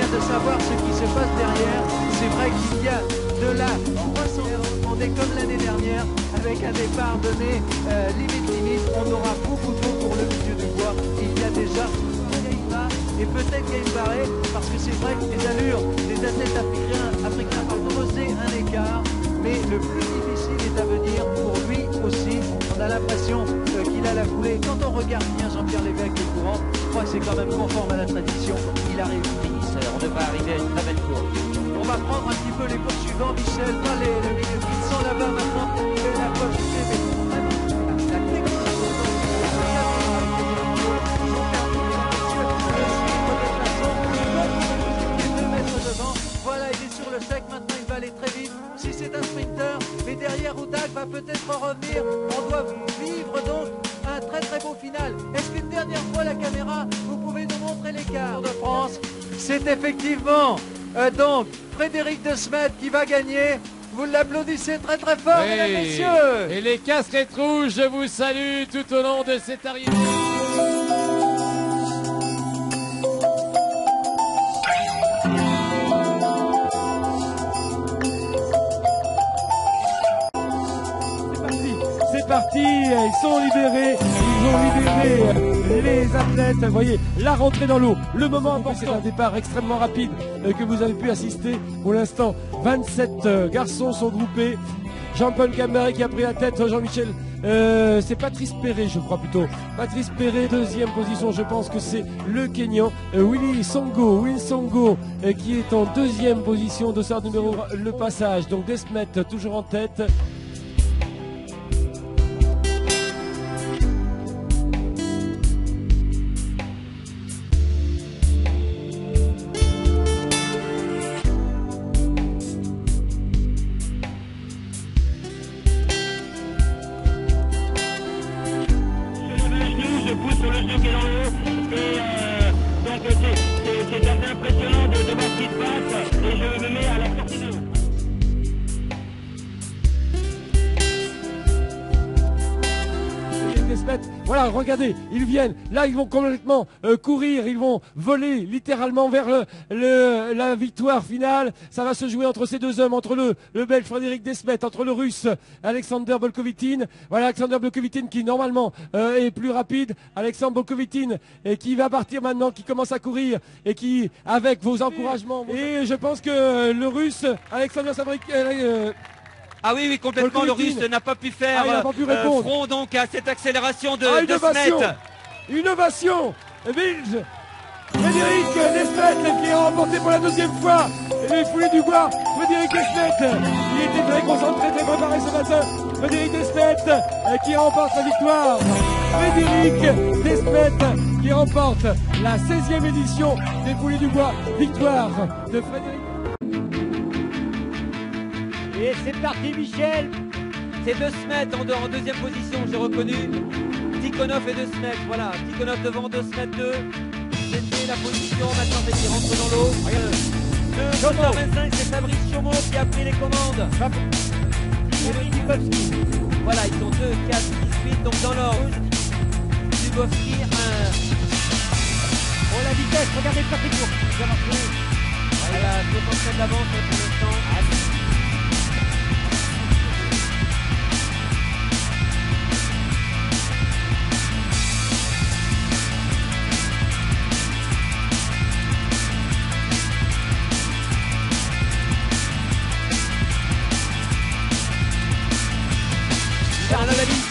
De savoir ce qui se passe derrière. C'est vrai qu'il y a de la croissance. On est comme l'année dernière avec un départ donné limite. On aura beaucoup d'eau pour le milieu du bois. Il y a déjà Gaïba et peut-être Gaïbaré parce que c'est vrai que les allures des athlètes africains ont creusé un écart. Mais le plus difficile est à venir pour lui aussi. On a l'impression qu'il a la foulée. Quand on regarde bien Jean-Pierre Lévesque et courant, je crois que c'est quand même conforme à la tradition. Il arrive. On devrait arriver à une très belle course. On va prendre un petit peu les courses suivantes, Michel, pas le milieu qui sont là-bas maintenant. Et la poche la voilà, il est sur le sec, maintenant il va aller très vite. Si c'est un sprinter, mais derrière Oudag va peut-être revenir. On doit vivre donc un très beau final. Est-ce qu'une dernière fois la caméra, vous pouvez nous montrer l'écart de France? C'est effectivement donc Frédéric De Smet qui va gagner. Vous l'applaudissez très fort, oui. Mesdames, messieurs. Et les casquettes rouges, je vous salue tout au long de cette arrivée. C'est parti, ils sont libérés, ils ont libéré les athlètes, vous voyez, la rentrée dans l'eau, le moment important, c'est un départ extrêmement rapide que vous avez pu assister pour l'instant. 27 garçons sont groupés, Jean-Paul Camberé qui a pris la tête, Jean-Michel, c'est Patrice Perret je crois plutôt, Patrice Perret, deuxième position, je pense que c'est le Kenyan, Will Songo qui est en deuxième position, dossard numéro le passage, donc De Smet toujours en tête. Sur le jeu qui est dans le haut et donc c'est assez impressionnant de voir ce qui se passe et je me mets à la sortie de l'eau. Voilà, regardez, ils viennent, là ils vont complètement courir, ils vont voler littéralement vers la victoire finale. Ça va se jouer entre ces deux hommes, entre le Belge Frédéric De Smet, entre le Russe Alexander Bolkovitin. Voilà, Alexander Bolkovitin qui normalement est plus rapide. Alexandre Bolkovitin qui va partir maintenant, qui commence à courir et qui, avec vos encouragements. Et je pense que le Russe Alexander Sabrik... Ah oui, complètement, le Russe n'a pas pu faire front donc à cette accélération de Smet. Innovation belge. Frédéric De Smet qui est remporté pour la deuxième fois. Les foulées du bois, Frédéric De Smet. Il était très concentré, très préparé ce matin. Frédéric De Smet qui remporte la victoire. Frédéric De Smet qui remporte la 16e édition des foulées du bois. Victoire de Frédéric. Et c'est parti, Michel. C'est De Smet en deuxième position, j'ai reconnu. Tikhonov et De Smet, voilà. Tikhonov devant, De Smet 2. C'était la position, maintenant c'est qui rentre dans l'eau. 2,25, c'est Fabrice Chaumont qui a pris les commandes. Voilà, ils sont 2, 4, 18, donc dans l'ordre. Dubowski, 1. Oh, la vitesse, regardez le papier court. Voilà, 67 d'avance pour l'instant.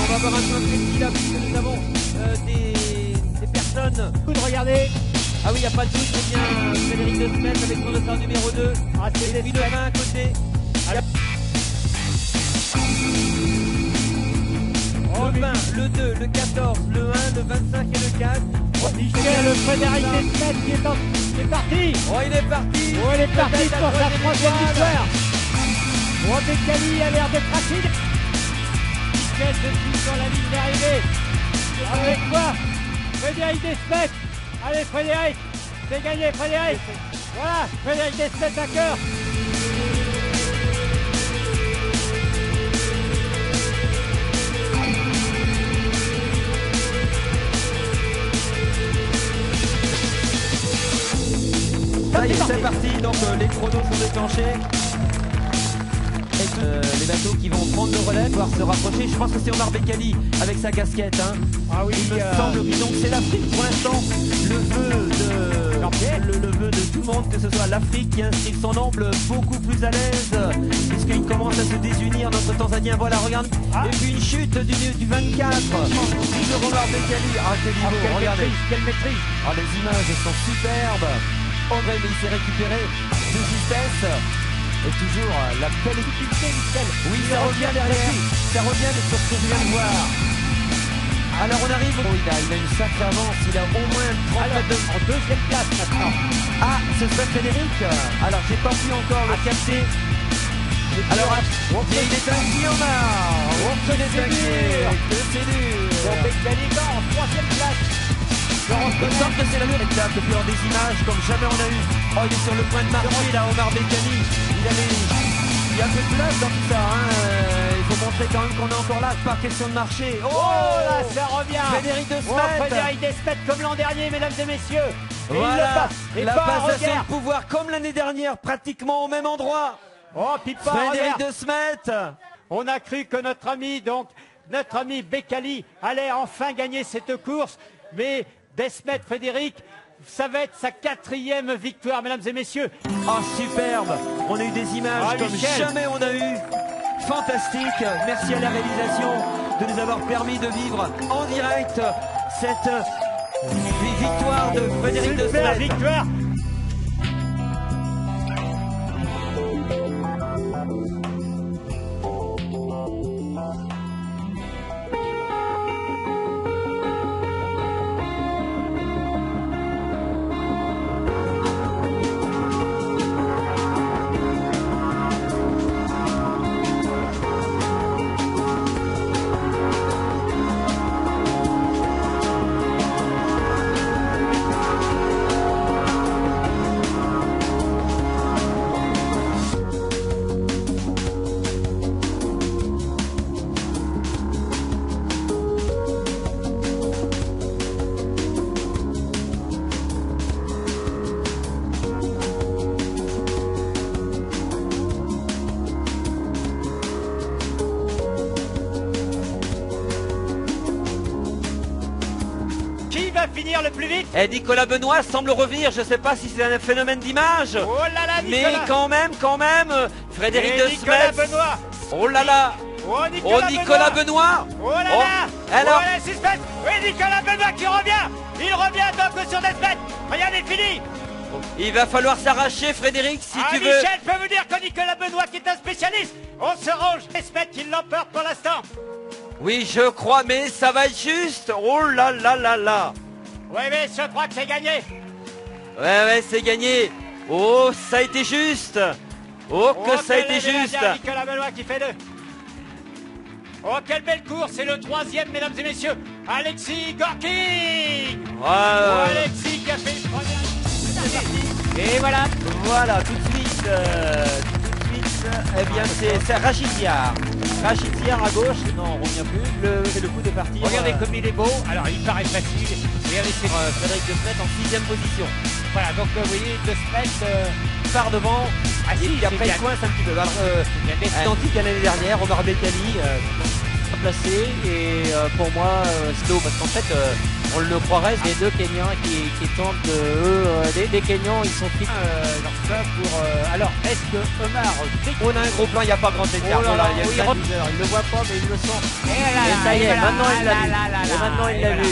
On va avoir un point précis là, puisque nous avons des personnes. Regardez. Ah oui, il n'y a pas de doute, c'est bien Frédéric De Smet avec son dossard numéro 2. Ah, et puis le 20 à côté. Le 20, le 2, le 14, le 1, le 25 et le 4. Michel, le Frédéric De Smet qui est parti. Oh, il est parti. Oh, il est parti pour sa troisième victoire. Oh, Bécali a l'air d'être rapide. Michel depuis sur la ligne d'arrivée. Avec quoi Frédéric Desmet. Allez Frédéric, c'est gagné Frédéric. Voilà, Frédéric Desmet vainqueur. Ça y est, c'est parti, donc les chronos sont déclenchés. Les bateaux qui vont prendre le relais, pouvoir se rapprocher. Je pense que c'est Omar Bekkali avec sa casquette. Hein. Ah oui, il me semble que donc c'est l'Afrique pour l'instant. Le vœu de tout le monde, que ce soit l'Afrique qui inscrit son ombre beaucoup plus à l'aise, puisqu'il commence à se désunir, notre Tanzanien. Voilà, regarde. Et puis une chute du 24. Toujours Omar Bekkali. Ah, quel niveau, regardez. Quelle maîtrise. Ah, les images sont superbes. André, mais il s'est récupéré de justesse. Et toujours la belle difficulté, Michel. Oui, ça revient derrière. Ça revient de ce que je viens de voir. Alors on arrive. Oh, il a une sacrée avance. Il a au moins 30 mètres de... En deuxième place maintenant. Ah, ce serait Frédéric. Alors j'ai pas pu encore le capter. Alors, il est inquiet, Omar. C'est dur. C'est dur. Bon, Bekkali en troisième place. Il me semble que c'est la meilleure étape depuis avoir des images comme jamais on a eu. Oh, il est sur le point de marcher là, Omar Bekkali. Il y a un peu de place dans tout ça. Hein. Il faut montrer quand même qu'on est encore là. Pas question de marcher. Oh là, ça revient. Frédéric Desmet. Frédéric Desmet comme l'an dernier, mesdames et messieurs. Et voilà, il le passe. Et la pas passation regard. de pouvoir comme l'année dernière, pratiquement au même endroit. Oh, puis pas Frédéric regard. Desmet. On a cru que notre ami Bekkali allait enfin gagner cette course, mais Desmet Frédéric, ça va être sa 4e victoire, mesdames et messieurs. Oh, superbe. On a eu des images comme Michel. jamais on a eu. Fantastique. Merci à la réalisation de nous avoir permis de vivre en direct cette victoire de Frédéric Super Desmet. victoire. Finir le plus vite. Et Nicolas Benoît semble revenir, je ne sais pas si c'est un phénomène d'image. Oh là là, mais Nicolas. quand même, Frédéric Et Nicolas Desmet. Benoît. Oh là là. Oh Nicolas Benoît. Oh là là. Alors, oh là, suspense. Oui, Nicolas Benoît qui revient. Il revient donc sur Desmet. Rien n'est fini. il va falloir s'arracher, Frédéric, si tu veux. Michel peut vous dire que Nicolas Benoît qui est un spécialiste. On se range. Desmet qui l'emporte pour l'instant. Oui, je crois, mais ça va être juste. Oh là là là là. Oui, mais je crois que c'est gagné. Ouais, c'est gagné. Oh, ça a été juste. Oh, que ça a été juste. Nicolas Benoît qui fait 2. Oh, quelle belle course. C'est le 3e, mesdames et messieurs. Alexis Gorky. Alexis qui a fait une première. Et voilà. Voilà, tout de suite. Eh bien, c'est Rachidziar. Rachidziar à gauche. Non, on revient plus. C'est le coup de partir. Regardez comme il est beau. Alors, il paraît facile. Regardez, c'est Frédéric Desmet en 6e position. Voilà, donc vous voyez, Desmet part devant. Ah si, il a pris le coin un petit peu. Alors, identique à l'année dernière, Omar Bekkali placé. Et pour moi, slow, parce qu'en fait, on le croirait, les deux Kenyans qui tentent les Kenyans, ils sont pris. alors, est-ce que Omar... On a un gros plan, il n'y a pas grand écart. Il ne le voit pas, mais il le sent. Et ça y est, maintenant il l'a vu. Et maintenant il l'a vu.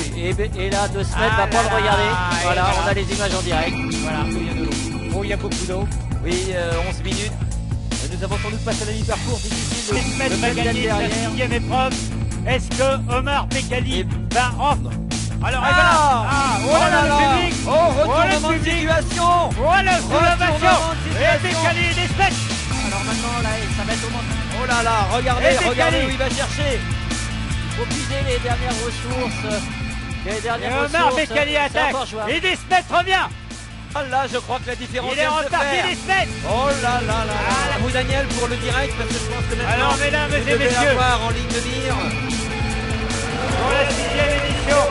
Et là, Desmet va pas le regarder. Voilà, on a les images en direct. Voilà, il y a de l'eau. Oh, il y a beaucoup d'eau. Oui, 11 minutes. Nous avons sans doute passé la mi-parcours difficile. Desmet va gagner sa 6e épreuve. Est-ce que Omar Bekkali va offre? Alors, oh là là, le public. Oh, retournement de situation. Oh, la soulevation. Et Bekkali et Desmet. Alors maintenant, là, ça va être au moment. Oh là là, regardez où il va chercher. Il faut puiser les dernières ressources Les Et dernières Omar ressources, Beccali c'est attaque. encore jouable. Et Desmet revient. Ah là, je crois que la différence Il est vient de se reparti faire. Desmet. Oh là là là. À vous Daniel pour le direct parce que je pense que maintenant Alors mesdames vous et devez messieurs, l'avoir en ligne de mire. pour la 6e édition